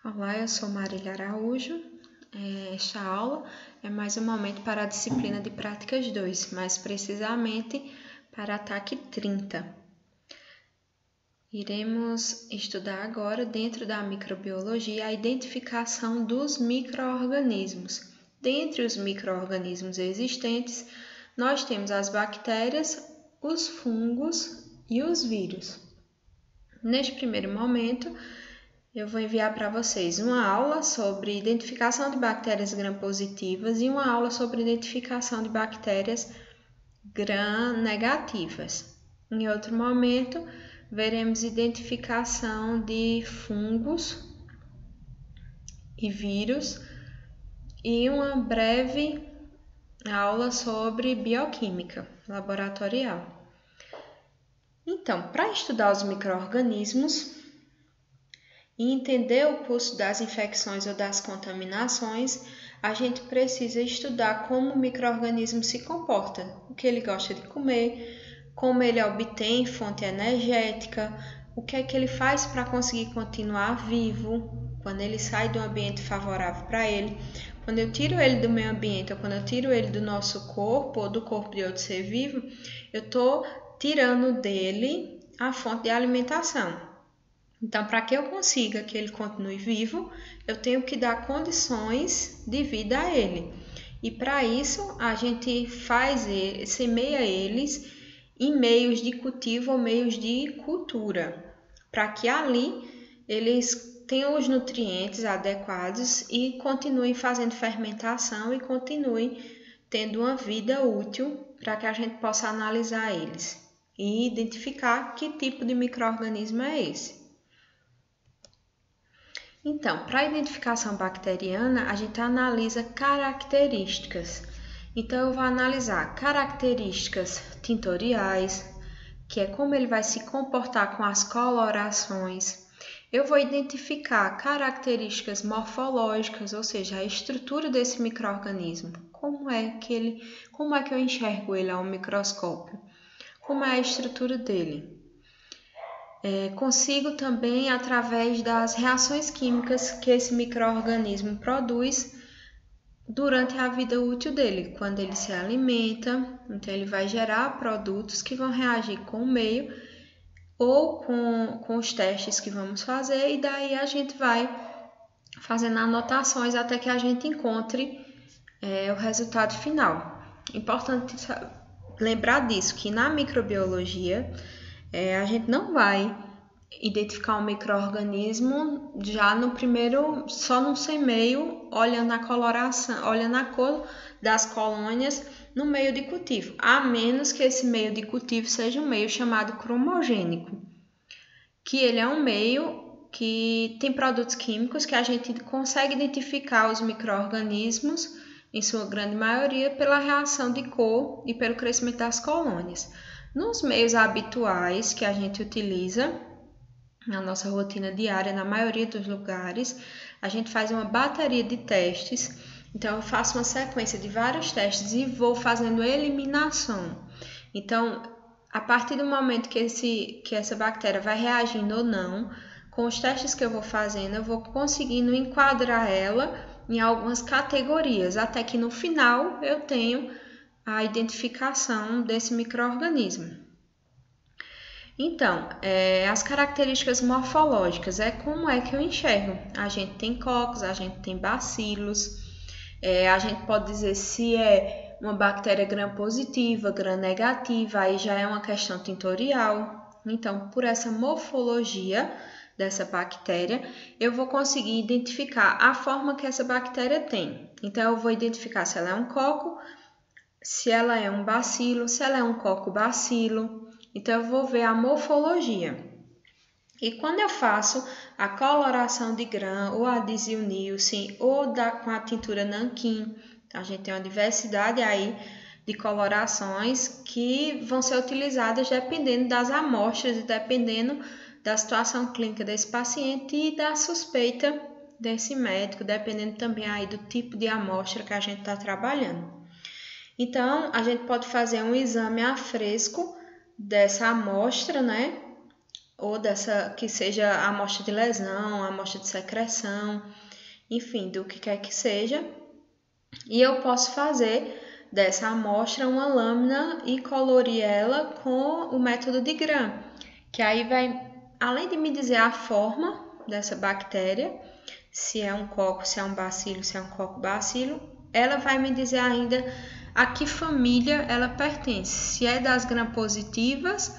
Olá, eu sou Marília Araújo. Esta aula é mais um momento para a disciplina de Práticas 2, mais precisamente para a TAC 30. Iremos estudar agora, dentro da microbiologia, a identificação dos micro-organismos. Dentre os micro-organismos existentes, nós temos as bactérias, os fungos e os vírus. Neste primeiro momento, eu vou enviar para vocês uma aula sobre identificação de bactérias gram-positivas e uma aula sobre identificação de bactérias gram-negativas. Em outro momento, veremos identificação de fungos e vírus e uma breve aula sobre bioquímica laboratorial. Então, para estudar os micro-organismos e entender o curso das infecções ou das contaminações, a gente precisa estudar como o micro-organismo se comporta, o que ele gosta de comer, como ele obtém fonte energética, o que é que ele faz para conseguir continuar vivo, quando ele sai de um ambiente favorável para ele. Quando eu tiro ele do meio ambiente ou quando eu tiro ele do nosso corpo ou do corpo de outro ser vivo, eu estou tirando dele a fonte de alimentação. Então, para que eu consiga que ele continue vivo, eu tenho que dar condições de vida a ele. E para isso, a gente semeia eles em meios de cultivo ou meios de cultura, para que ali eles tenham os nutrientes adequados e continuem fazendo fermentação e continuem tendo uma vida útil para que a gente possa analisar eles e identificar que tipo de micro-organismo é esse. Então, para a identificação bacteriana, a gente analisa características. Então, eu vou analisar características tintoriais, que é como ele vai se comportar com as colorações. Eu vou identificar características morfológicas, ou seja, a estrutura desse micro-organismo. Como é que eu enxergo ele ao microscópio? Como é a estrutura dele? Consigo também, através das reações químicas que esse micro-organismo produz durante a vida útil dele, quando ele se alimenta, então ele vai gerar produtos que vão reagir com o meio ou com os testes que vamos fazer, e daí a gente vai fazendo anotações até que a gente encontre o resultado final. Importante lembrar disso, que na microbiologia a gente não vai identificar um micro-organismo já no primeiro, só no semeio, olhando a coloração, olhando a cor das colônias no meio de cultivo, a menos que esse meio de cultivo seja um meio chamado cromogênico, que ele é um meio que tem produtos químicos que a gente consegue identificar os micro-organismos, em sua grande maioria, pela reação de cor e pelo crescimento das colônias. Nos meios habituais que a gente utiliza na nossa rotina diária, na maioria dos lugares, a gente faz uma bateria de testes. Então, eu faço uma sequência de vários testes e vou fazendo eliminação. Então, a partir do momento que essa bactéria vai reagindo ou não, com os testes que eu vou fazendo, eu vou conseguindo enquadrar ela em algumas categorias, até que no final eu tenho a identificação desse micro-organismo. Então, as características morfológicas como é que eu enxergo. A gente tem cocos, a gente tem bacilos, a gente pode dizer se é uma bactéria gram-positiva, gram-negativa, aí já é uma questão tintorial. Então, por essa morfologia dessa bactéria, eu vou conseguir identificar a forma que essa bactéria tem. Então, eu vou identificar se ela é um coco, se ela é um bacilo, se ela é um coco-bacilo. Então, eu vou ver a morfologia. E quando eu faço a coloração de Gram, ou a Zilnielsen, ou com a tintura Nankin, a gente tem uma diversidade aí de colorações que vão ser utilizadas dependendo das amostras e dependendo da situação clínica desse paciente e da suspeita desse médico, dependendo também aí do tipo de amostra que a gente está trabalhando. Então, a gente pode fazer um exame a fresco dessa amostra, né? ou dessa que seja a amostra de lesão, a amostra de secreção, enfim, do que quer que seja. E eu posso fazer dessa amostra uma lâmina e colorir ela com o método de Gram, que aí vai, além de me dizer a forma dessa bactéria, se é um coco, se é um bacilo, se é um coco-bacilo, ela vai me dizer ainda a que família ela pertence, se é das gram-positivas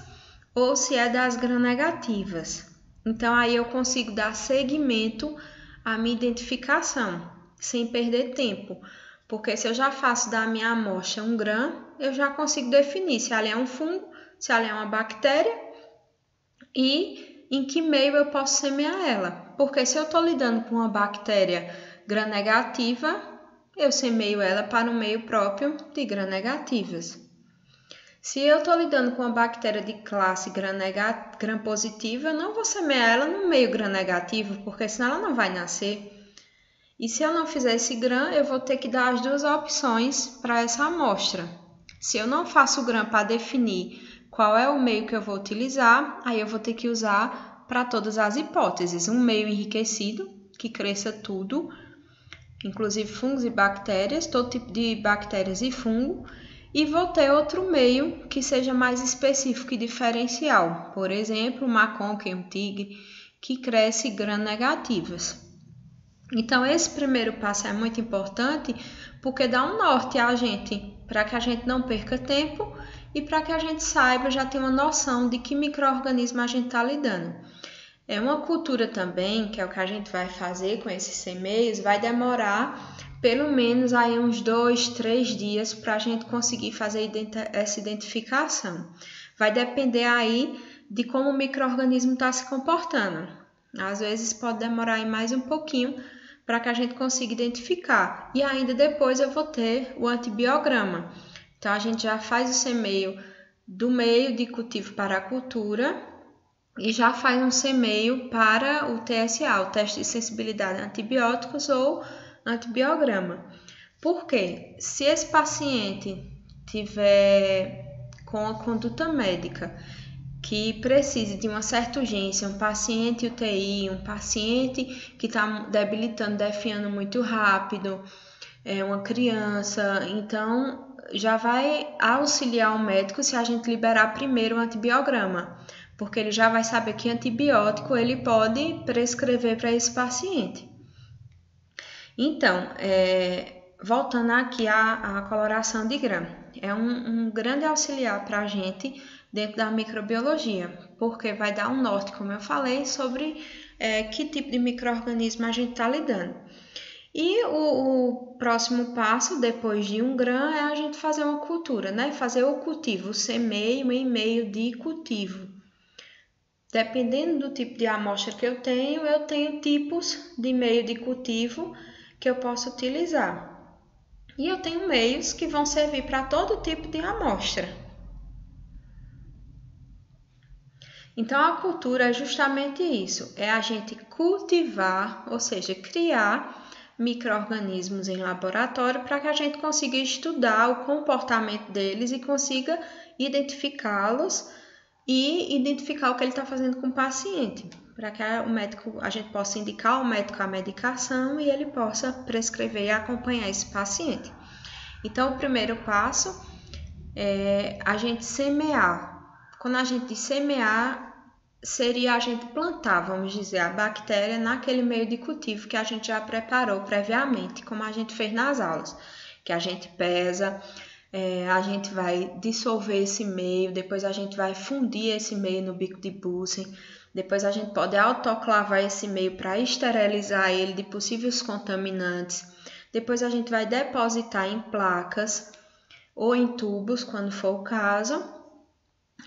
ou se é das gram-negativas. Então, aí eu consigo dar seguimento à minha identificação, sem perder tempo. Porque se eu já faço da minha amostra um gram, eu já consigo definir se ali é um fungo, se ali é uma bactéria e em que meio eu posso semear ela. Porque se eu estou lidando com uma bactéria gram-negativa, eu semeio ela para o meio próprio de gram-negativas. Se eu estou lidando com uma bactéria de classe gram-positiva, eu não vou semear ela no meio gram-negativo, porque senão ela não vai nascer. E se eu não fizer esse gram, eu vou ter que dar as duas opções para essa amostra. Se eu não faço o gram para definir qual é o meio que eu vou utilizar, aí eu vou ter que usar para todas as hipóteses. Um meio enriquecido, que cresça tudo, inclusive fungos e bactérias, todo tipo de bactérias e fungo. E vou ter outro meio que seja mais específico e diferencial. Por exemplo, uma conca e um tigre, que cresce gram-negativas. Então, esse primeiro passo é muito importante porque dá um norte a gente, para que a gente não perca tempo e para que a gente saiba, já tenha uma noção de que micro-organismo a gente está lidando. É uma cultura também, que é o que a gente vai fazer com esses semeios, vai demorar pelo menos aí uns 2, 3 dias para a gente conseguir fazer essa identificação. Vai depender aí de como o micro-organismo está se comportando. Às vezes pode demorar aí mais um pouquinho para que a gente consiga identificar. E ainda depois eu vou ter o antibiograma. Então, a gente já faz o semeio do meio de cultivo para a cultura e já faz um semeio para o TSA, o teste de sensibilidade a antibióticos ou antibiograma. Por quê? Se esse paciente tiver com a conduta médica que precise de uma certa urgência, um paciente UTI, um paciente que está debilitando, definhando muito rápido, uma criança, então já vai auxiliar o médico se a gente liberar primeiro o antibiograma, porque ele já vai saber que antibiótico ele pode prescrever para esse paciente. Então, voltando aqui à coloração de gram, é um grande auxiliar para a gente dentro da microbiologia, porque vai dar um norte, como eu falei, sobre que tipo de micro-organismo a gente está lidando. E o próximo passo, depois de um gram, é a gente fazer uma cultura, né? Fazer o cultivo, o semeio em meio de cultivo. Dependendo do tipo de amostra que eu tenho tipos de meio de cultivo que eu posso utilizar. E eu tenho meios que vão servir para todo tipo de amostra. Então, a cultura é justamente isso, é a gente cultivar, ou seja, criar micro-organismos em laboratório para que a gente consiga estudar o comportamento deles e consiga identificá-los e identificar o que ele está fazendo com o paciente, para que a gente possa indicar ao médico a medicação e ele possa prescrever e acompanhar esse paciente. Então, o primeiro passo é a gente semear. Quando a gente diz semear, seria a gente plantar, vamos dizer, a bactéria naquele meio de cultivo que a gente já preparou previamente, como a gente fez nas aulas, que a gente pesa, a gente vai dissolver esse meio, depois a gente vai fundir esse meio no bico de Bunsen, depois a gente pode autoclavar esse meio para esterilizar ele de possíveis contaminantes, depois a gente vai depositar em placas ou em tubos, quando for o caso.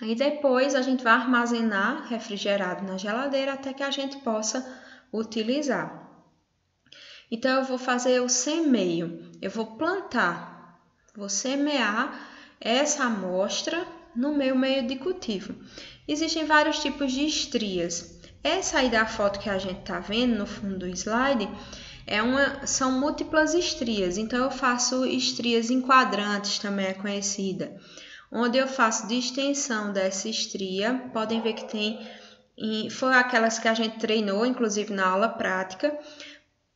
E depois a gente vai armazenar refrigerado na geladeira até que a gente possa utilizar. Então, eu vou fazer o semeio. Eu vou plantar, vou semear essa amostra no meu meio de cultivo. Existem vários tipos de estrias. Essa aí da foto que a gente está vendo no fundo do slide são múltiplas estrias. Então, eu faço estrias em quadrantes, também é conhecida. Onde eu faço distensão dessa estria, podem ver que tem e foi aquelas que a gente treinou, inclusive na aula prática,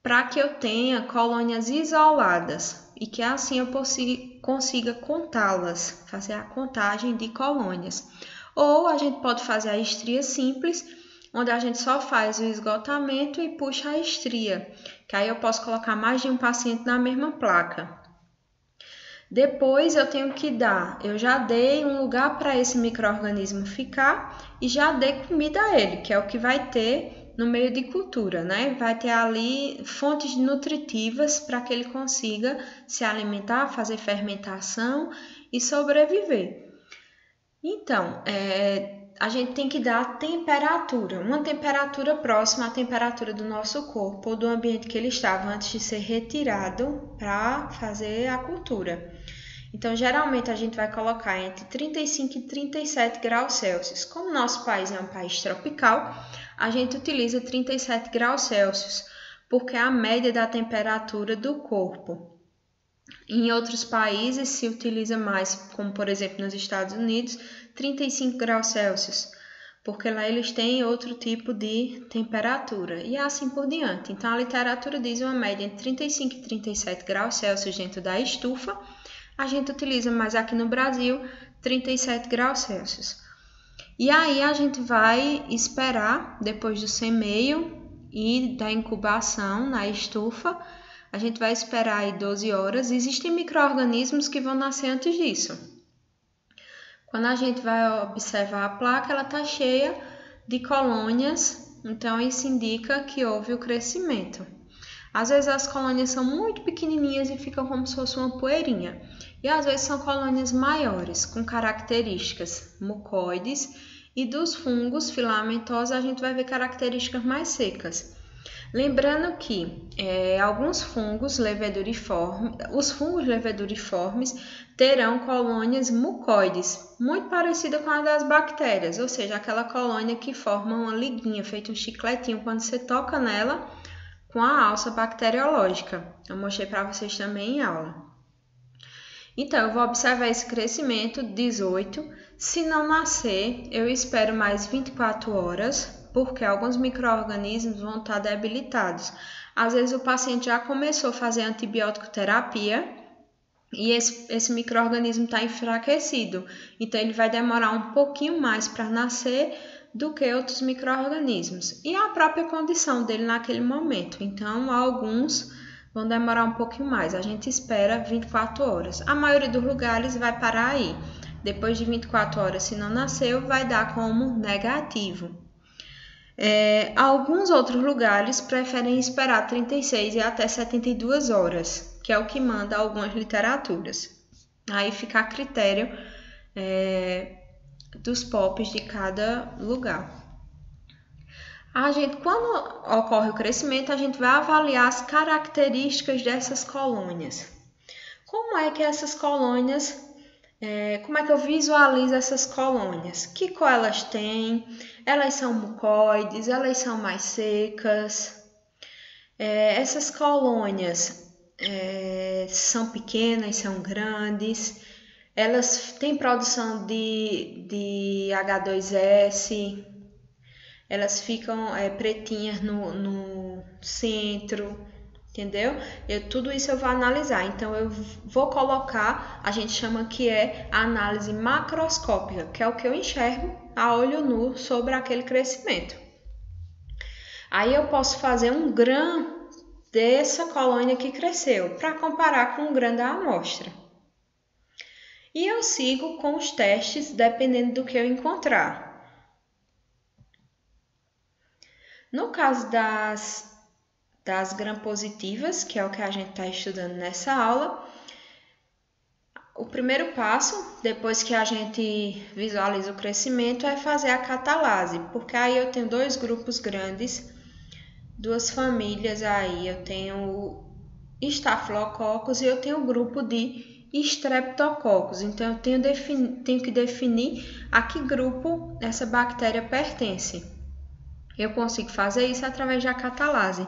para que eu tenha colônias isoladas e que assim eu consiga contá-las, fazer a contagem de colônias. Ou a gente pode fazer a estria simples, onde a gente só faz o esgotamento e puxa a estria, que aí eu posso colocar mais de um paciente na mesma placa. Depois eu tenho que eu já dei um lugar para esse micro-organismo ficar e já dei comida a ele, que é o que vai ter no meio de cultura, né? Vai ter ali fontes nutritivas para que ele consiga se alimentar, fazer fermentação e sobreviver. Então, a gente tem que dar temperatura, uma temperatura próxima à temperatura do nosso corpo ou do ambiente que ele estava antes de ser retirado para fazer a cultura. Então, geralmente a gente vai colocar entre 35 e 37 graus Celsius. Como nosso país é um país tropical, a gente utiliza 37 graus Celsius, porque é a média da temperatura do corpo. Em outros países se utiliza mais, como por exemplo nos Estados Unidos, 35 graus Celsius, porque lá eles têm outro tipo de temperatura e assim por diante. Então a literatura diz uma média entre 35 e 37 graus Celsius dentro da estufa. A gente utiliza mais aqui no Brasil 37 graus Celsius. E aí a gente vai esperar, depois do semeio e da incubação na estufa, a gente vai esperar aí 12 horas. Existem micro-organismos que vão nascer antes disso. Quando a gente vai observar a placa, ela está cheia de colônias, então isso indica que houve o crescimento. Às vezes as colônias são muito pequenininhas e ficam como se fosse uma poeirinha. E às vezes são colônias maiores, com características mucoides, e dos fungos filamentosos a gente vai ver características mais secas. Lembrando que alguns fungos leveduriformes, os fungos leveduriformes terão colônias mucoides, muito parecida com a das bactérias, ou seja, aquela colônia que forma uma liguinha, feito um chicletinho quando você toca nela com a alça bacteriológica. Eu mostrei para vocês também em aula. Então, eu vou observar esse crescimento 18. Se não nascer, eu espero mais 24 horas, porque alguns micro-organismos vão estar debilitados. Às vezes o paciente já começou a fazer antibiótico terapia e esse micro-organismo está enfraquecido. Então, ele vai demorar um pouquinho mais para nascer do que outros micro-organismos. E a própria condição dele naquele momento. Então, alguns vão demorar um pouquinho mais. A gente espera 24 horas. A maioria dos lugares vai parar aí. Depois de 24 horas, se não nasceu, vai dar como negativo. Alguns outros lugares preferem esperar 36 e até 72 horas, que é o que manda algumas literaturas. Aí fica a critério dos POPs de cada lugar. Quando ocorre o crescimento, a gente vai avaliar as características dessas colônias. Como é que essas colônias, como é que eu visualizo essas colônias? Que cor elas têm? Elas são mucoides? Elas são mais secas? Essas colônias são pequenas, são grandes? Elas têm produção de H2S? Elas ficam pretinhas no centro, entendeu? Tudo isso eu vou analisar. Então, eu vou colocar, a gente chama que é a análise macroscópica, que é o que eu enxergo a olho nu sobre aquele crescimento. Aí eu posso fazer um GRAM dessa colônia que cresceu, para comparar com o GRAM da amostra. E eu sigo com os testes, dependendo do que eu encontrar. No caso das gram-positivas, que é o que a gente está estudando nessa aula, o primeiro passo, depois que a gente visualiza o crescimento, é fazer a catalase, porque aí eu tenho dois grupos grandes, duas famílias aí, eu tenho Staphylococcus e eu tenho o grupo de Streptococcus, então eu tenho que definir a que grupo essa bactéria pertence. Eu consigo fazer isso através da catalase,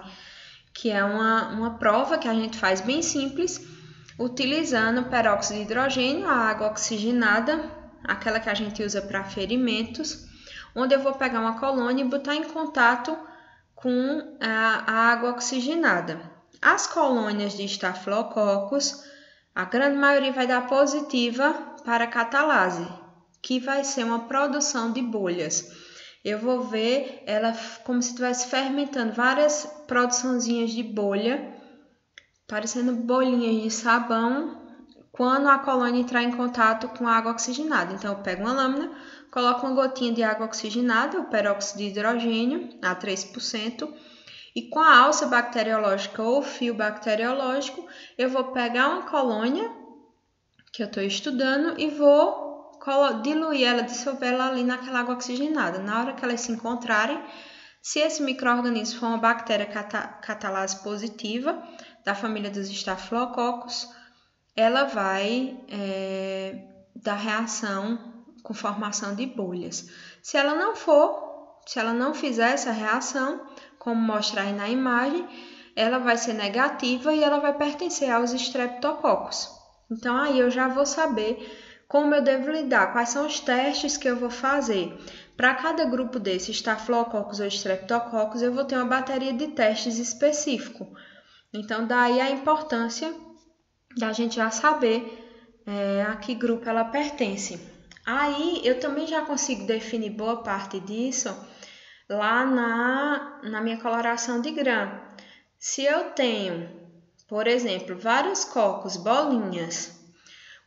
que é uma prova que a gente faz bem simples, utilizando peróxido de hidrogênio, a água oxigenada, aquela que a gente usa para ferimentos, onde eu vou pegar uma colônia e botar em contato com a água oxigenada. As colônias de Staphylococcus, a grande maioria vai dar positiva para a catalase, que vai ser uma produção de bolhas. Eu vou ver ela como se estivesse fermentando várias produçãozinhas de bolha, parecendo bolinhas de sabão, quando a colônia entrar em contato com a água oxigenada. Então, eu pego uma lâmina, coloco uma gotinha de água oxigenada, o peróxido de hidrogênio, a 3%, e com a alça bacteriológica ou fio bacteriológico, eu vou pegar uma colônia que eu estou estudando e vou diluir ela, dissolver ela ali naquela água oxigenada. Na hora que elas se encontrarem, se esse micro-organismo for uma bactéria catalase positiva, da família dos Staphylococcus, ela vai dar reação com formação de bolhas. Se ela não fizer essa reação, como mostra aí na imagem, ela vai ser negativa e ela vai pertencer aos Streptococcus. Então, aí eu já vou saber como eu devo lidar, quais são os testes que eu vou fazer. Para cada grupo desses, Staphylococcus ou Streptococcus, eu vou ter uma bateria de testes específico. Então, daí a importância da gente já saber a que grupo ela pertence. Aí, eu também já consigo definir boa parte disso lá na minha coloração de grã. Se eu tenho, por exemplo, vários cocos, bolinhas,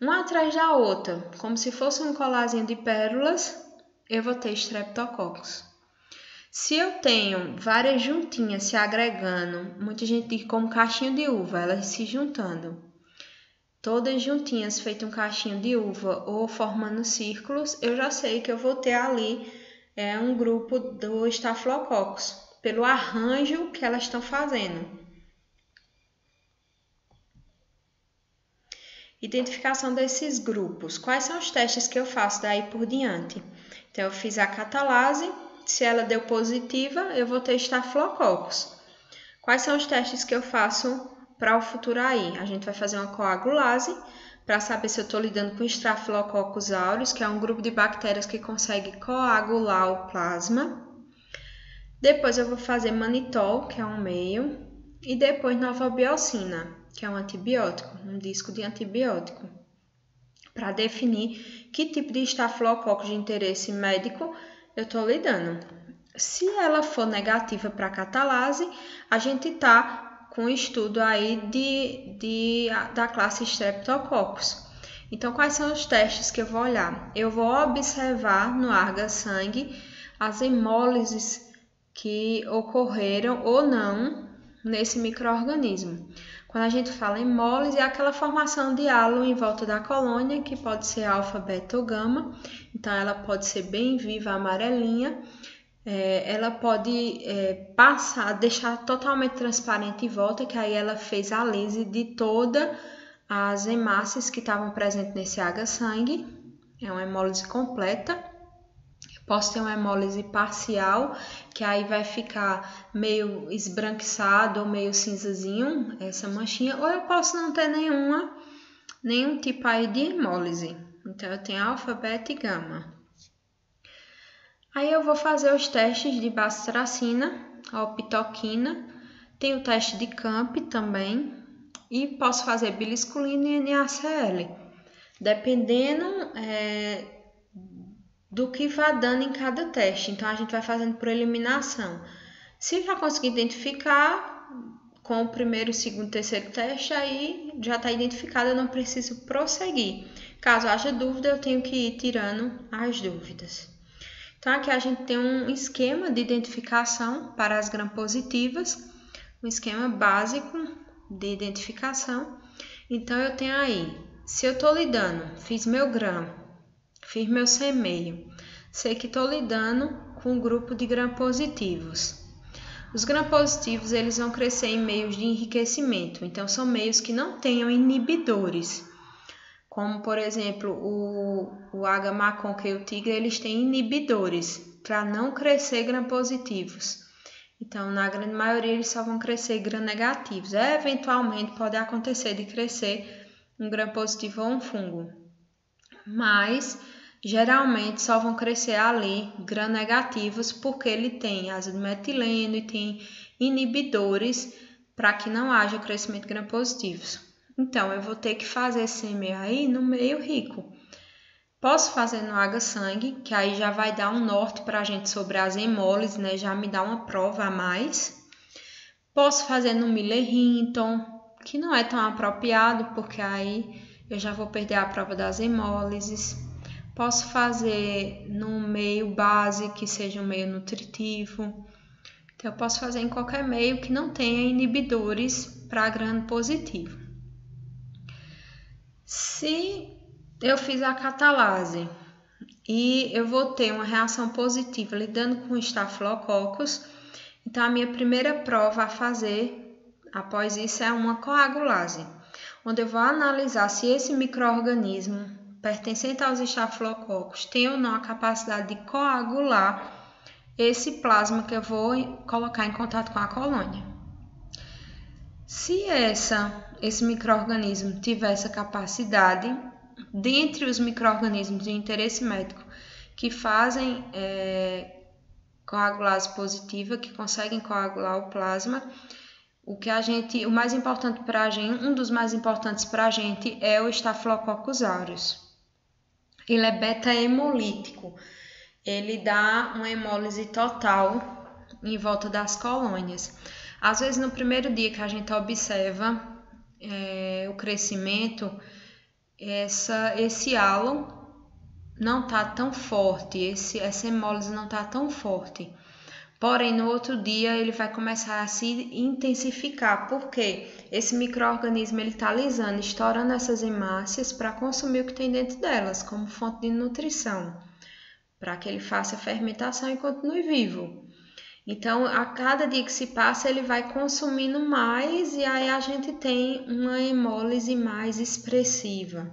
uma atrás da outra, como se fosse um colarzinho de pérolas, eu vou ter Streptococcus. Se eu tenho várias juntinhas se agregando, muita gente diz como cachinho de uva, elas se juntando, todas juntinhas feito um cachinho de uva ou formando círculos, eu já sei que eu vou ter ali um grupo do Staphylococcus, pelo arranjo que elas estão fazendo. Identificação desses grupos. Quais são os testes que eu faço daí por diante? Então, eu fiz a catalase. Se ela deu positiva, eu vou ter Staphylococcus. Quais são os testes que eu faço para o futuro aí? A gente vai fazer uma coagulase para saber se eu estou lidando com Staphylococcus aureus, que é um grupo de bactérias que consegue coagular o plasma. Depois eu vou fazer manitol, que é um meio, e depois novobiocina, que é um antibiótico, um disco de antibiótico, para definir que tipo de Staphylococcus de interesse médico eu estou lidando. Se ela for negativa para catalase, a gente está com estudo aí da classe Streptococcus. Então, quais são os testes que eu vou olhar? Eu vou observar no arga-sangue as hemólises que ocorreram ou não nesse micro-organismo. Quando a gente fala em hemólise, é aquela formação de halo em volta da colônia, que pode ser alfa, beta ou gama. Então, ela pode ser bem viva, amarelinha. Ela pode deixar totalmente transparente em volta, que aí ela fez a lise de todas as hemácias que estavam presentes nesse água-sangue. É uma hemólise completa. Posso ter uma hemólise parcial, que aí vai ficar meio esbranquiçado ou meio cinzazinho, essa manchinha. Ou eu posso não ter nenhum tipo aí de hemólise. Então, eu tenho alfa, beta e gama. Aí eu vou fazer os testes de bacitracina, opitoquina. Tem o teste de CAMP também. E posso fazer bilisculina e NaCl. Dependendo do que vai dando em cada teste. Então, a gente vai fazendo por eliminação. Se já conseguir identificar com o primeiro, segundo, terceiro teste, aí já está identificado, eu não preciso prosseguir. Caso haja dúvida, eu tenho que ir tirando as dúvidas. Então, aqui a gente tem um esquema de identificação para as gram-positivas, um esquema básico de identificação. Então, eu tenho aí, se eu estou lidando, fiz meu gram, fiz meu semeio, sei que estou lidando com um grupo de gram-positivos. Os gram-positivos, eles vão crescer em meios de enriquecimento, então são meios que não tenham inibidores, como por exemplo o H-Maconca e o tigre, eles têm inibidores para não crescer gram-positivos. Então, na grande maioria, eles só vão crescer gram-negativos. Eventualmente, pode acontecer de crescer um gram-positivo ou um fungo. Mas, geralmente só vão crescer ali gram-negativos porque ele tem ácido metileno e tem inibidores para que não haja crescimento gram-positivos. Então, eu vou ter que fazer esse meio aí no meio rico. Posso fazer no Aga-Sangue, que aí já vai dar um norte para a gente sobre as hemólises, né? Já me dá uma prova a mais. Posso fazer no Miller-Hinton, que não é tão apropriado, porque aí eu já vou perder a prova das hemólises. Posso fazer no meio base, que seja um meio nutritivo. Então, eu posso fazer em qualquer meio que não tenha inibidores para gram-positivo. Se eu fiz a catalase e eu vou ter uma reação positiva lidando com Staphylococcus, então a minha primeira prova a fazer após isso é uma coagulase, onde eu vou analisar se esse micro-organismo pertencente aos Staphylococcus tem ou não a capacidade de coagular esse plasma que eu vou colocar em contato com a colônia. Se esse micro-organismo tiver essa capacidade, dentre os micro-organismos de interesse médico que fazem coagulase positiva, que conseguem coagular o plasma, o mais importante para a gente, um dos mais importantes para a gente é o Staphylococcus aureus. Ele é beta-hemolítico, ele dá uma hemólise total em volta das colônias. Às vezes, no primeiro dia que a gente observa o crescimento, esse halo não está tão forte, essa hemólise não está tão forte. Porém, no outro dia ele vai começar a se intensificar, porque esse micro-organismo está lisando, estourando essas hemácias para consumir o que tem dentro delas, como fonte de nutrição, para que ele faça a fermentação e continue vivo. Então, a cada dia que se passa, ele vai consumindo mais e aí a gente tem uma hemólise mais expressiva.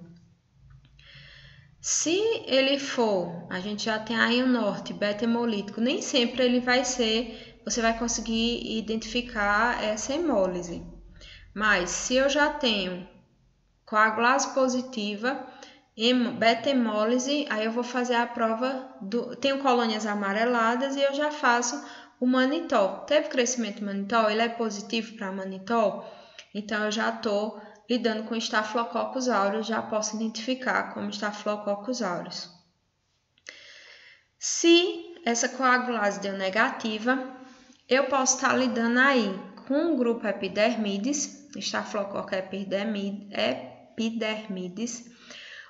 Se ele for, a gente já tem aí o norte, beta-hemolítico, nem sempre ele vai ser, você vai conseguir identificar essa hemólise. Mas se eu já tenho coagulase positiva, beta-hemólise, aí eu vou fazer a prova, tenho colônias amareladas e eu já faço o manitol. Teve crescimento manitol? Ele é positivo para manitol? Então, eu já estou lidando com Staphylococcus aureus, já posso identificar como Staphylococcus aureus. Se essa coagulase deu negativa, eu posso estar lidando aí com o grupo Epidermides, Staphylococcus epidermides,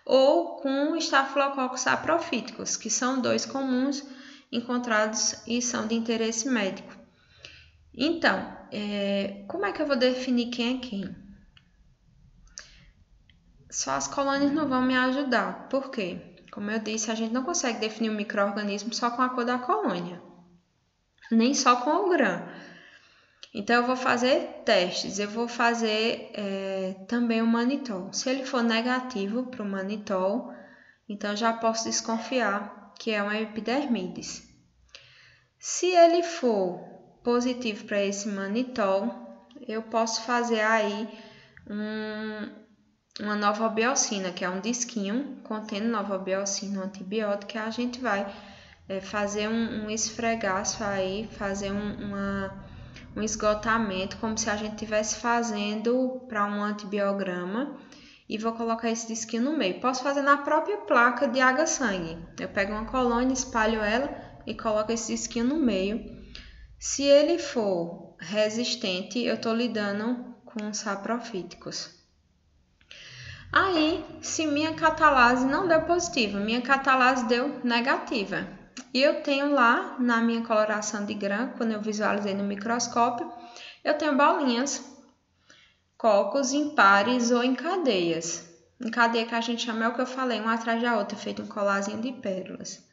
ou com Staphylococcus saprophyticus, que são dois comuns encontrados e são de interesse médico. Então, como é que eu vou definir quem é quem? Só as colônias não vão me ajudar. Por quê? Como eu disse, a gente não consegue definir o micro-organismo só com a cor da colônia, nem só com o gram. Então, eu vou fazer testes. Eu vou fazer também o manitol. Se ele for negativo para o manitol, então já posso desconfiar que é uma epidermides. Se ele for positivo para esse manitol, eu posso fazer aí uma novobiocina, que é um disquinho contendo novobiocina, um antibiótico, que a gente vai fazer um esfregaço aí, fazer um esgotamento, como se a gente estivesse fazendo para um antibiograma, e vou colocar esse disquinho no meio. Posso fazer na própria placa de Aga-Sangue. Eu pego uma colônia, espalho ela e coloco esse disquinho no meio. Se ele for resistente, eu estou lidando com saprofíticos. Aí, se minha catalase não deu positiva, minha catalase deu negativa. E eu tenho lá, na minha coloração de gram, quando eu visualizei no microscópio, eu tenho bolinhas, cocos impares ou em cadeias. Em cadeia que a gente chama é o que eu falei, uma atrás da outra, feito um colarzinho de pérolas.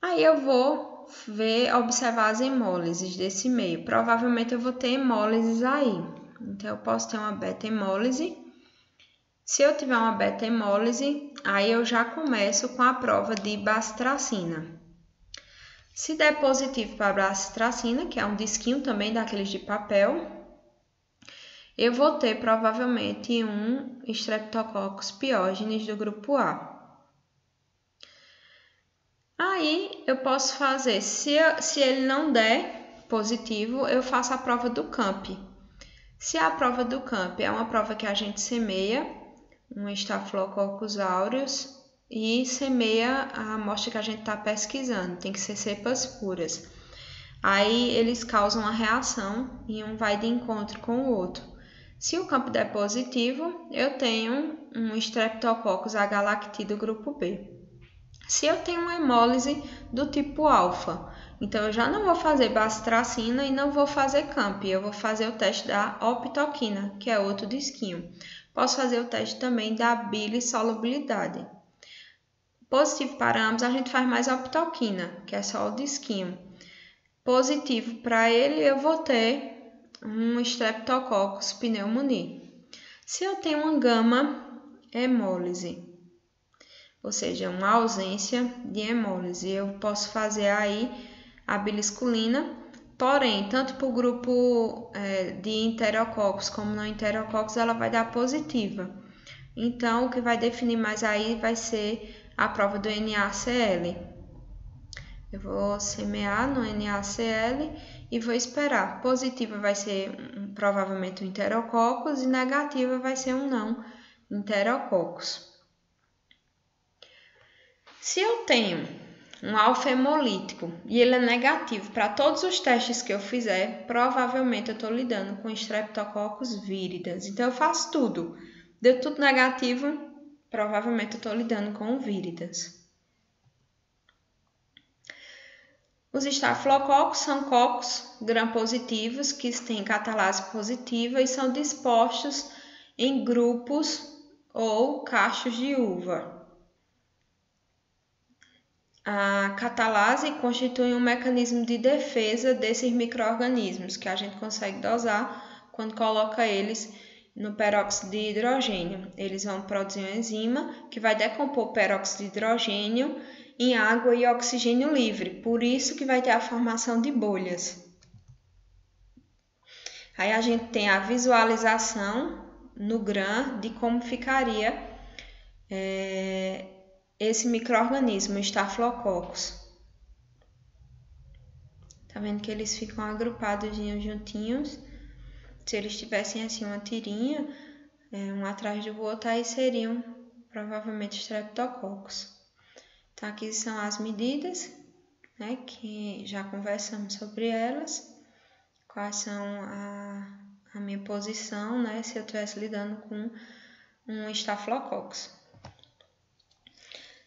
Aí eu vou observar as hemólises desse meio. Provavelmente eu vou ter hemólises aí. Então, eu posso ter uma beta-hemólise. Se eu tiver uma beta-hemólise, aí eu já começo com a prova de bacitracina. Se der positivo para a bacitracina, que é um disquinho também daqueles de papel, eu vou ter provavelmente um Streptococcus pyogenes do grupo A. Aí eu posso fazer, se ele não der positivo, eu faço a prova do CAMP. Se a prova do CAMP é uma prova que a gente semeia um Staphylococcus aureus e semeia a amostra que a gente está pesquisando, tem que ser cepas puras. Aí eles causam a reação e um vai de encontro com o outro. Se o campo der positivo, eu tenho um Streptococcus agalacti do grupo B. Se eu tenho uma hemólise do tipo alfa, então eu já não vou fazer bacitracina e não vou fazer CAMP, eu vou fazer o teste da optoquina, que é outro disquinho. Posso fazer o teste também da bilisolubilidade. Positivo para ambos, a gente faz mais a optoquina, que é só o disquinho. Positivo para ele, eu vou ter um Streptococcus pneumoniae. Se eu tenho uma gama hemólise, ou seja, uma ausência de hemólise, eu posso fazer aí a bilisculina, porém, tanto para o grupo de enterococos como não enterococos, ela vai dar positiva. Então, o que vai definir mais aí vai ser a prova do NaCl. Eu vou semear no NaCl e vou esperar. Positiva vai ser provavelmente um enterococos e negativa vai ser um não enterococos. Se eu tenho um alfa-hemolítico e ele é negativo para todos os testes que eu fizer, provavelmente eu estou lidando com Streptococcus viridans. Então, eu faço tudo. Deu tudo negativo, provavelmente eu estou lidando com o viridans. Os estafilococos são cocos gram-positivos que têm catalase positiva e são dispostos em grupos ou cachos de uva. A catalase constitui um mecanismo de defesa desses micro-organismos que a gente consegue dosar quando coloca eles no peróxido de hidrogênio. Eles vão produzir uma enzima que vai decompor o peróxido de hidrogênio em água e oxigênio livre, por isso que vai ter a formação de bolhas. Aí a gente tem a visualização no GRAM de como ficaria esse micro-organismo, Staphylococcus. Tá vendo que eles ficam agrupados juntinhos? Se eles tivessem assim uma tirinha, um atrás do outro, aí seriam provavelmente Streptococcus. Então, aqui são as medidas, né, que já conversamos sobre elas. Quais são a minha posição, né, se eu estivesse lidando com um Staphylococcus.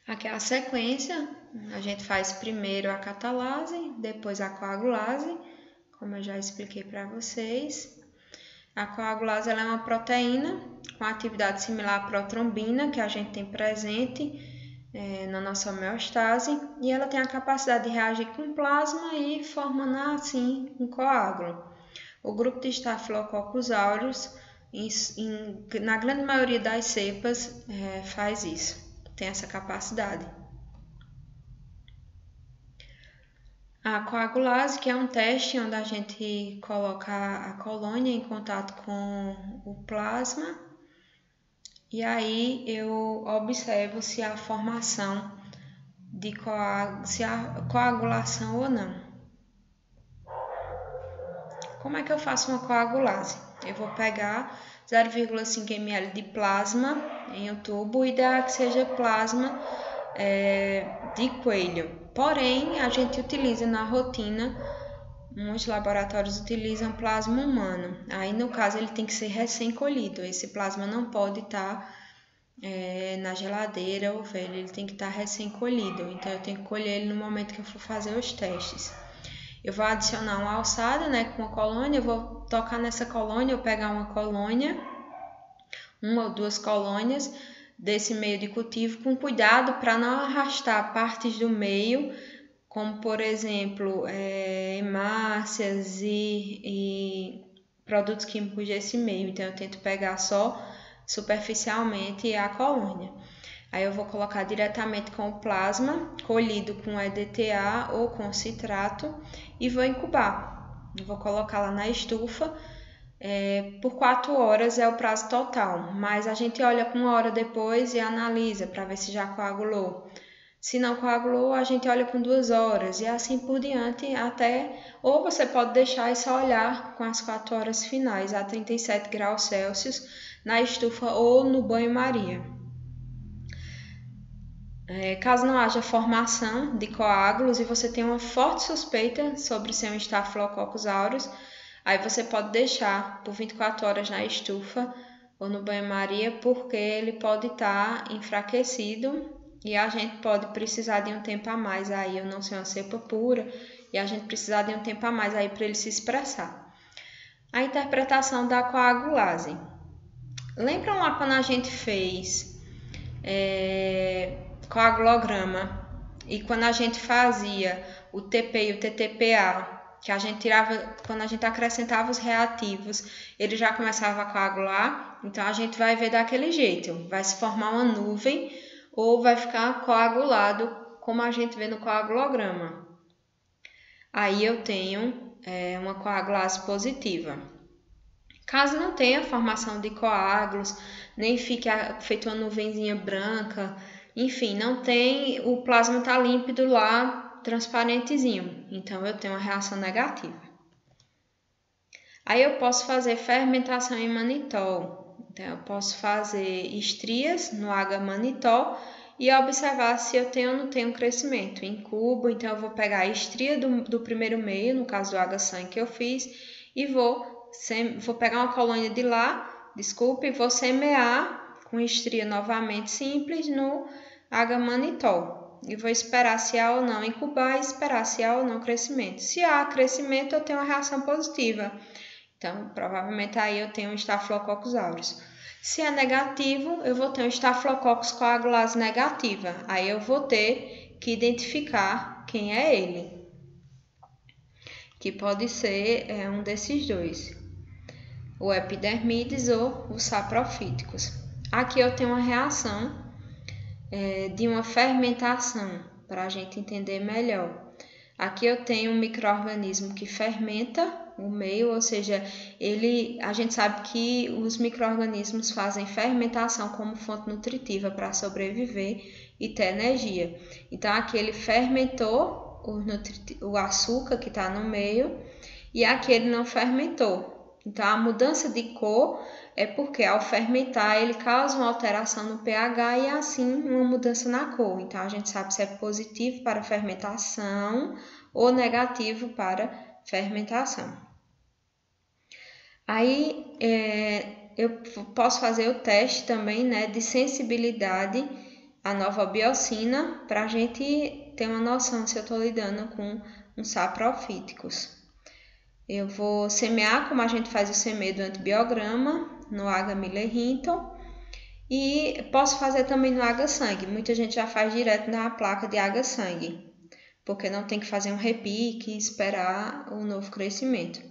Aqui é a sequência, a gente faz primeiro a catalase, depois a coagulase, como eu já expliquei para vocês. A coagulase ela é uma proteína com atividade similar à protrombina, que a gente tem presente na nossa homeostase, e ela tem a capacidade de reagir com plasma e formando assim um coágulo. O grupo de Staphylococcus aureus, na grande maioria das cepas, faz isso. Tem essa capacidade. A coagulase, que é um teste onde a gente coloca a colônia em contato com o plasma e aí eu observo se há formação de se há coagulação ou não. Como é que eu faço uma coagulase? Eu vou pegar 0,5 ml de plasma em um tubo, o ideal é que seja plasma de coelho. Porém, a gente utiliza na rotina, muitos laboratórios utilizam plasma humano. Aí, no caso, ele tem que ser recém-colhido. Esse plasma não pode estar na geladeira ou velho, ele tem que estar recém-colhido. Então, eu tenho que colher ele no momento que eu for fazer os testes. Eu vou adicionar uma alçada, né, com a colônia, eu vou tocar nessa colônia, eu pegar uma colônia, uma ou duas colônias desse meio de cultivo, com cuidado para não arrastar partes do meio, como por exemplo, hemácias e produtos químicos desse meio. Então, eu tento pegar só superficialmente a colônia. Aí eu vou colocar diretamente com o plasma, colhido com EDTA ou com citrato, e vou incubar. Eu vou colocar lá na estufa, por 4 horas é o prazo total, mas a gente olha com 1 hora depois e analisa para ver se já coagulou. Se não coagulou, a gente olha com 2 horas e assim por diante até, ou você pode deixar e só olhar com as 4 horas finais a 37 graus Celsius na estufa ou no banho-maria. Caso não haja formação de coágulos e você tem uma forte suspeita sobre ser um Staphylococcus aureus, aí você pode deixar por 24 horas na estufa ou no banho-maria, porque ele pode estar enfraquecido e a gente pode precisar de um tempo a mais aí, eu não sei uma cepa pura, e a gente precisar de um tempo a mais aí para ele se expressar. A interpretação da coagulase. Lembram lá quando a gente fez coagulograma e quando a gente fazia o TP e o TTPA, que a gente tirava, quando a gente acrescentava os reativos, ele já começava a coagular, então a gente vai ver daquele jeito, vai se formar uma nuvem ou vai ficar coagulado, como a gente vê no coagulograma. Aí eu tenho uma coagulase positiva. Caso não tenha formação de coágulos, nem fique feito uma nuvenzinha branca, enfim, não tem, o plasma está límpido lá, transparentezinho, então eu tenho uma reação negativa. Aí eu posso fazer fermentação em manitol. Então, eu posso fazer estrias no H-manitol e observar se eu tenho ou não tenho crescimento. Em cubo, então eu vou pegar a estria do primeiro meio, no caso do H-sangue que eu fiz, e vou pegar uma colônia de lá, e vou semear com estria novamente simples no H-manitol. E vou esperar se há ou não incubar e esperar se há ou não crescimento. Se há crescimento, eu tenho uma reação positiva. Então, provavelmente aí eu tenho um Staphylococcus aureus. Se é negativo, eu vou ter um Staphylococcus coagulase negativa. Aí eu vou ter que identificar quem é ele, que pode ser um desses dois, o epidermides ou o saprophyticus. Aqui eu tenho uma reação de uma fermentação, para a gente entender melhor. Aqui eu tenho um micro-organismo que fermenta o meio, ou seja, a gente sabe que os micro-organismos fazem fermentação como fonte nutritiva para sobreviver e ter energia. Então aqui ele fermentou o açúcar que está no meio e aqui ele não fermentou. Então a mudança de cor é porque ao fermentar ele causa uma alteração no pH e assim uma mudança na cor. Então a gente sabe se é positivo para fermentação ou negativo para fermentação. Aí eu posso fazer o teste também, né, de sensibilidade à nova biocina para a gente ter uma noção se eu estou lidando com um saprophyticus. Eu vou semear como a gente faz o semeio do antibiograma no H-Miller-Hinton e posso fazer também no H-sangue. Muita gente já faz direto na placa de H-sangue, porque não tem que fazer um repique e esperar o novo crescimento.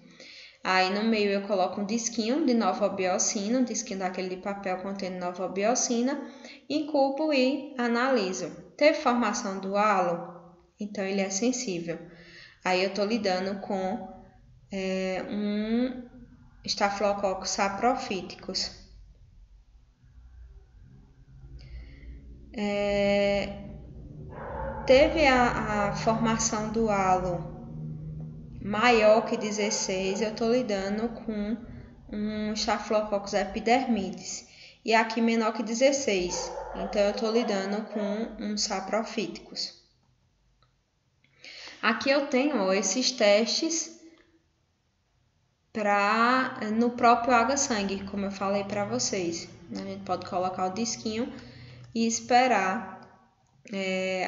Aí no meio eu coloco um disquinho de nova biocina, um disquinho daquele de papel contendo nova biocina, incubo e analiso. Teve formação do halo? Então ele é sensível. Aí eu estou lidando com um Staphylococcus saprophyticus. Teve a formação do halo maior que 16, eu estou lidando com um Staphylococcus epidermidis. E aqui menor que 16, então eu estou lidando com um saprophyticus. Aqui eu tenho esses testes no próprio H-sangue, como eu falei para vocês. A gente pode colocar o disquinho e esperar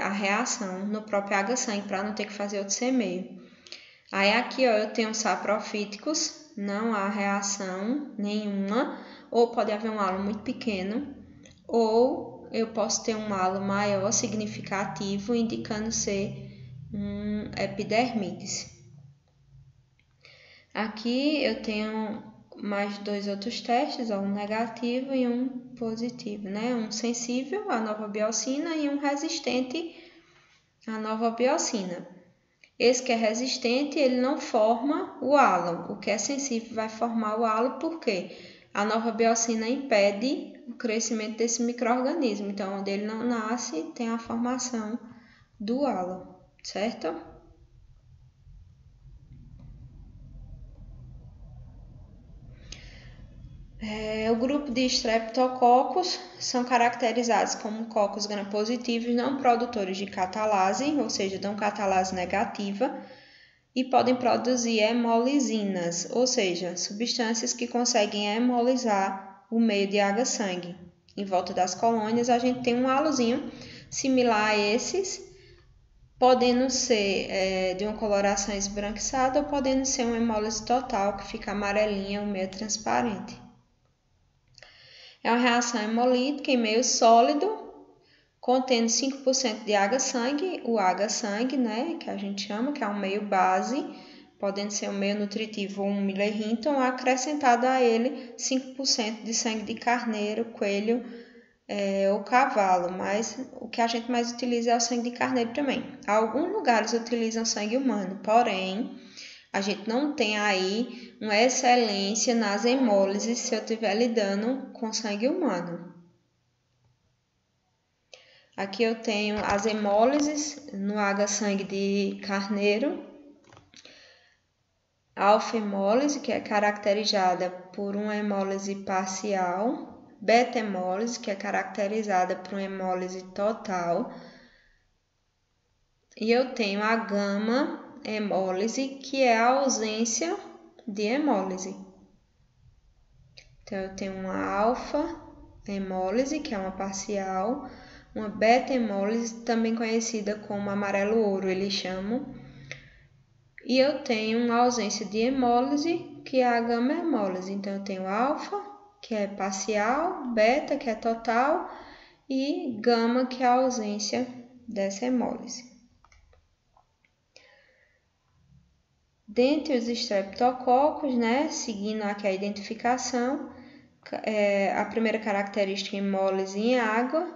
a reação no próprio H-sangue para não ter que fazer outro semeio. Aí aqui eu tenho saprophyticus, não há reação nenhuma, ou pode haver um halo muito pequeno, ou eu posso ter um halo maior significativo, indicando ser um epidermidis. Aqui eu tenho mais 2 outros testes, um negativo e um positivo, né? Um sensível à nova biocina e um resistente à nova biocina. Esse que é resistente, ele não forma o halo. O que é sensível vai formar o halo porque a nova biocina impede o crescimento desse micro-organismo. Então, onde ele não nasce, tem a formação do halo, certo? O grupo de Streptococcus são caracterizados como cocos gram-positivos não produtores de catalase, ou seja, dão catalase negativa, e podem produzir hemolisinas, ou seja, substâncias que conseguem hemolizar o meio de água-sangue. Em volta das colônias, a gente tem um halozinho similar a esses, podendo ser de uma coloração esbranquiçada ou podendo ser uma hemólise total, que fica amarelinha ou meio transparente. É uma reação hemolítica em meio sólido, contendo 5% de água-sangue, o água-sangue, né, que a gente chama, que é um meio base, podendo ser um meio nutritivo ou um Miller Hinton, acrescentado a ele 5% de sangue de carneiro, coelho ou cavalo, mas o que a gente mais utiliza é o sangue de carneiro também. Alguns lugares utilizam sangue humano, porém, a gente não tem aí uma excelência nas hemólises se eu estiver lidando com sangue humano. Aqui eu tenho as hemólises no água-sangue de carneiro. A alfa-hemólise, que é caracterizada por uma hemólise parcial. Beta-hemólise, que é caracterizada por uma hemólise total. E eu tenho a gama-hemólise, que é a ausência de hemólise. Então, eu tenho uma alfa-hemólise, que é uma parcial, uma beta-hemólise, também conhecida como amarelo-ouro, eles chamam. E eu tenho uma ausência de hemólise, que é a gama-hemólise. Então, eu tenho alfa, que é parcial, beta, que é total, e gama, que é a ausência dessa hemólise. Dentre os estreptococos, né, seguindo aqui a identificação, a primeira característica, hemólise em água,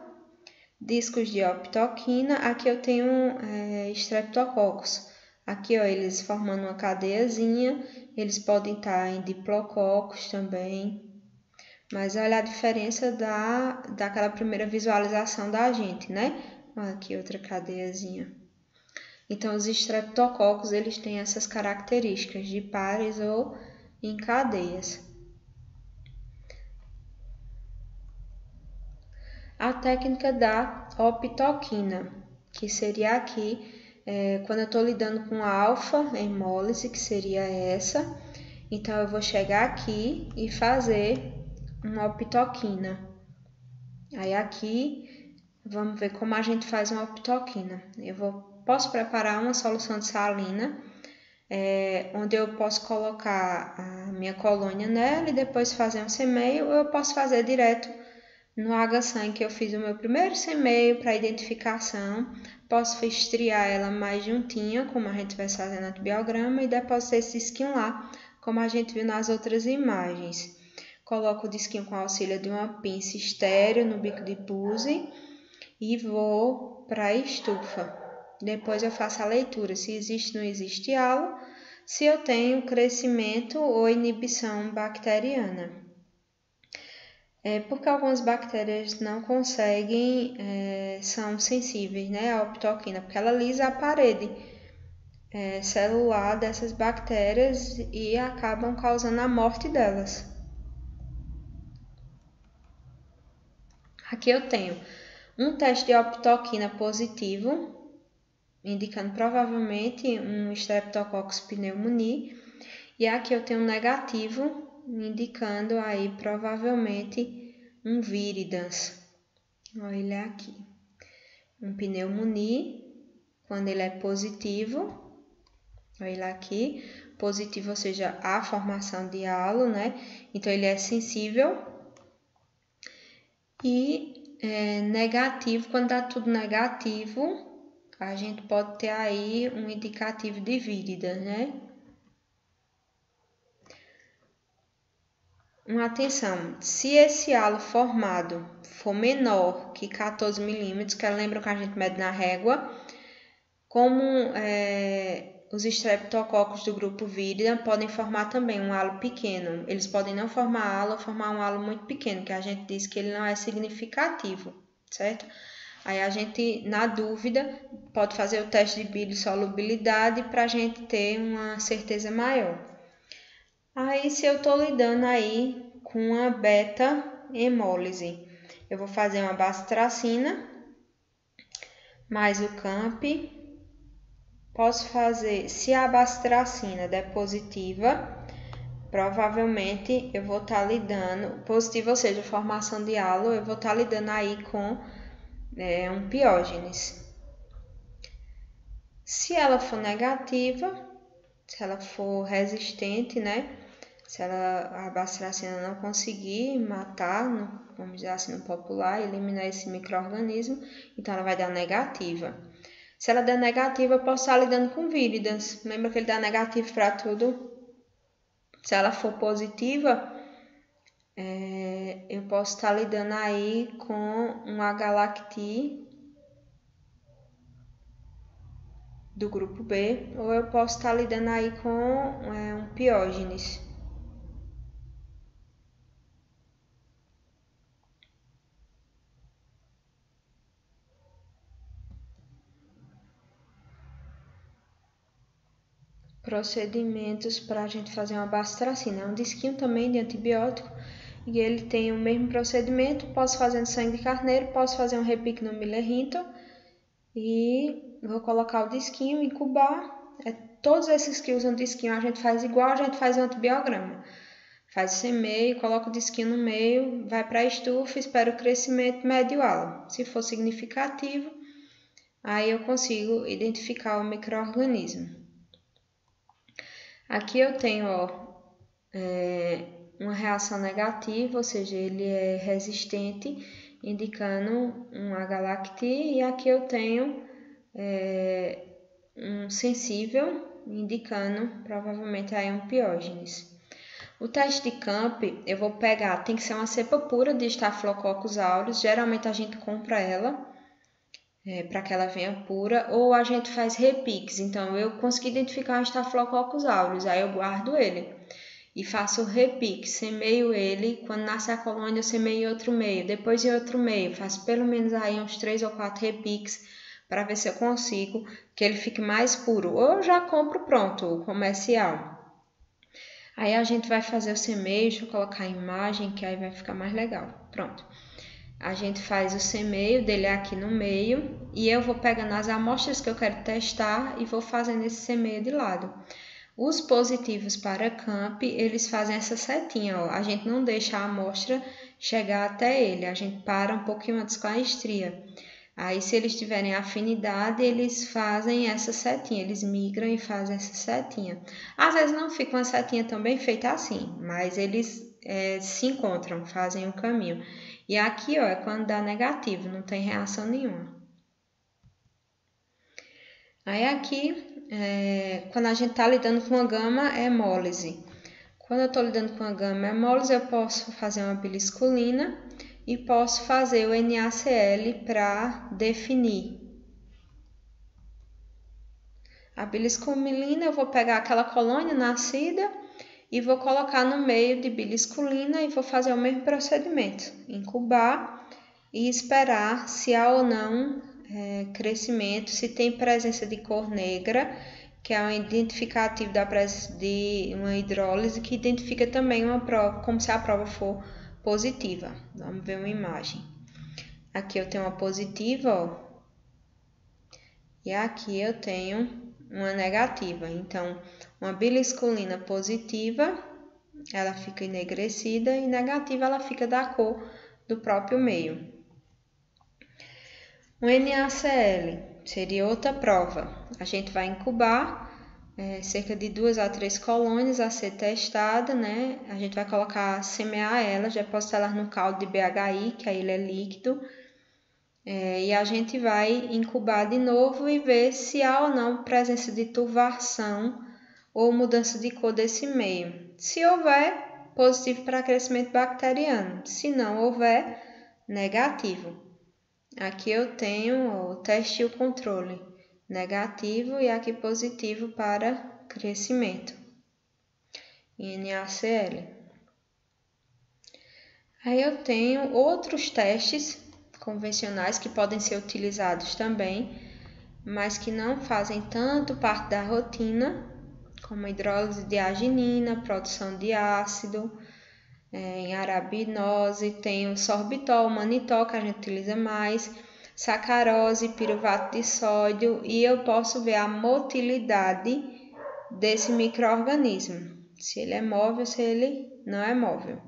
discos de optoquina. Aqui eu tenho estreptococos. Aqui, ó, eles formando uma cadeiazinha, eles podem estar em diplococos também. Mas olha a diferença daquela primeira visualização da gente, né? Aqui outra cadeiazinha. Então, os estreptococos, eles têm essas características de pares ou em cadeias. A técnica da optoquina, que seria aqui, quando eu estou lidando com a alfa-hemólise, que seria essa. Então, eu vou chegar aqui e fazer uma optoquina. Aí, aqui, vamos ver como a gente faz uma optoquina. Posso preparar uma solução de salina, onde eu posso colocar a minha colônia nela e depois fazer um semeio, ou eu posso fazer direto no água-sangue, que eu fiz o meu primeiro semeio para identificação. Posso estriar ela mais juntinha, como a gente vai fazer no antibiograma, e depositar esse disquinho lá, como a gente viu nas outras imagens. Coloco o disquinho com auxílio de uma pinça estéreo no bico de puse e vou para a estufa. Depois eu faço a leitura se existe ou não existe halo, se eu tenho crescimento ou inibição bacteriana. Porque algumas bactérias não conseguem, são sensíveis, né, à optoquina, porque ela lisa a parede celular dessas bactérias e acabam causando a morte delas. Aqui eu tenho um teste de optoquina positivo, indicando provavelmente um Streptococcus pneumoniae, e aqui eu tenho um negativo, indicando aí provavelmente um viridans. Olha ele aqui. Um pneumoniae, quando ele é positivo, olha ele aqui, positivo, ou seja, a formação de halo, né? Então ele é sensível. E negativo, quando dá tudo negativo, a gente pode ter aí um indicativo de vírida, né? Atenção, se esse halo formado for menor que 14 milímetros, que lembram que a gente mede na régua, como os estreptococos do grupo vírida podem formar também um halo pequeno. Eles podem não formar halo ou formar um halo muito pequeno, que a gente diz que ele não é significativo, certo? Aí a gente, na dúvida, pode fazer o teste de bilisolubilidade para a gente ter uma certeza maior. Aí, se eu estou lidando aí com a beta-hemólise, eu vou fazer uma bacitracina, mais o CAMP. Posso fazer, se a bacitracina der positiva, provavelmente eu vou estar lidando, positivo, ou seja, formação de halo, eu vou estar lidando aí com um piógenes. Se ela for negativa, se ela for resistente, né? Se a bacitracina não conseguir matar, vamos dizer assim, no popular, eliminar esse micro-organismo, então ela vai dar negativa. Se ela der negativa, eu posso estar lidando com víridas. Lembra que ele dá negativo para tudo? Se ela for positiva, eu posso estar lidando aí com um H-lacti do grupo B, ou eu posso estar lidando aí com um piógenes. Procedimentos para a gente fazer uma bacitracina. É um disquinho também de antibiótico e ele tem o mesmo procedimento. Posso fazer no sangue de carneiro, posso fazer um repique no Miller-Hinton e vou colocar o disquinho, incubar. Todos esses que usam disquinho a gente faz igual, a gente faz um antibiograma. Faz esse meio, coloca o disquinho no meio, vai para a estufa, espera o crescimento médio halo. Se for significativo, aí eu consigo identificar o micro-organismo. Aqui eu tenho uma reação negativa, ou seja, ele é resistente, indicando um H-lacti, e aqui eu tenho um sensível, indicando provavelmente aí um piógenes. O teste de CAMP, eu vou pegar, tem que ser uma cepa pura de Staphylococcus aureus, geralmente a gente compra ela, para que ela venha pura, ou a gente faz repiques. Então, eu consegui identificar o Staphylococcus aureus, aí eu guardo ele e faço o repique, semeio ele, quando nasce a colônia eu semeio em outro meio, depois em outro meio, faço pelo menos aí uns 3 ou 4 repiques para ver se eu consigo que ele fique mais puro, ou eu já compro pronto, o comercial. Aí a gente vai fazer o semeio, deixa eu colocar a imagem que aí vai ficar mais legal, pronto. A gente faz o semeio dele aqui no meio e eu vou pegando as amostras que eu quero testar e vou fazendo esse semeio de lado. Os positivos para CAMP, eles fazem essa setinha, ó. A gente não deixa a amostra chegar até ele, a gente para um pouquinho antes com a estria. Aí, se eles tiverem afinidade, eles fazem essa setinha, eles migram e fazem essa setinha. Às vezes não fica uma setinha tão bem feita assim, mas eles se encontram, fazem o caminho. E aqui, ó, é quando dá negativo, não tem reação nenhuma. Aí aqui, quando a gente está lidando com a gama-hemólise. Quando eu estou lidando com a gama-hemólise, eu posso fazer uma bilisculina e posso fazer o NaCl para definir. A bilisculina, eu vou pegar aquela colônia nascida e vou colocar no meio de bilisculina e vou fazer o mesmo procedimento. Incubar e esperar se há ou não crescimento, se tem presença de cor negra, que é um identificativo da presença de uma hidrólise, que identifica também uma prova, como se a prova for positiva. Vamos ver uma imagem. Aqui eu tenho uma positiva, ó, e aqui eu tenho uma negativa. Então, uma bilisculina positiva, ela fica enegrecida, e negativa, ela fica da cor do próprio meio. O NaCl seria outra prova. A gente vai incubar cerca de 2 a 3 colônias a ser testada, né? A gente vai semear ela, depositar ela no caldo de BHI, que aí ele é líquido, e a gente vai incubar de novo e ver se há ou não presença de turvação ou mudança de cor desse meio. Se houver, positivo para crescimento bacteriano. Se não houver, negativo. Aqui eu tenho o teste e o controle negativo e aqui positivo para crescimento. NaCl. Aí eu tenho outros testes convencionais que podem ser utilizados também, mas que não fazem tanto parte da rotina, como a hidrólise de arginina, produção de ácido, em arabinose, tem o sorbitol, o manitol, que a gente utiliza mais, sacarose, piruvato de sódio, e eu posso ver a motilidade desse micro-organismo, se ele é móvel, se ele não é móvel.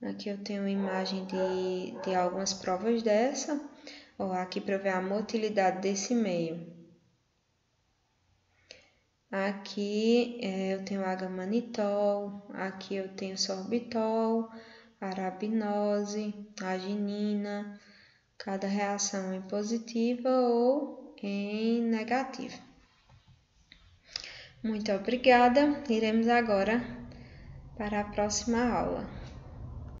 Aqui eu tenho uma imagem de algumas provas dessa, aqui para ver a motilidade desse meio. Aqui eu tenho H-manitol, aqui eu tenho sorbitol, arabinose, arginina, cada reação em positiva ou em negativa. Muito obrigada, iremos agora para a próxima aula.